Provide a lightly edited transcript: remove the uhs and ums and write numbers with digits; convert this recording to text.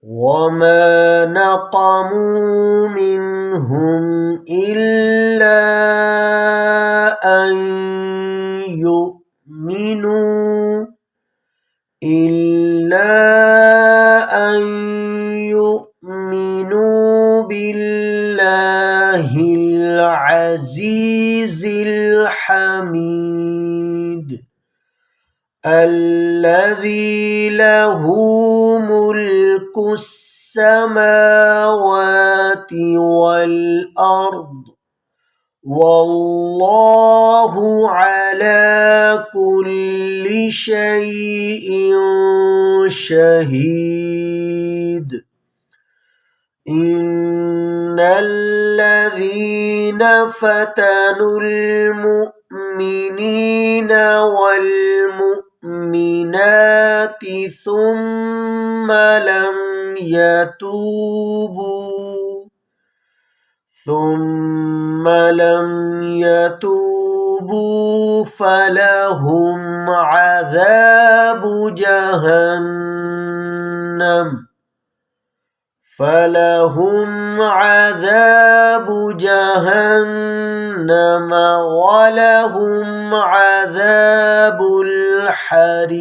وما نقموا منهم إلا أن يؤمنوا بالله العزيز الحميد الذي له ملك السماوات والأرض والله على كل شيء شهيد. إن الذين فتنوا المؤمنين والمؤمنات ثم لم يتوبوا فلهم عذاب جهنم ولهم عذاب الحريق.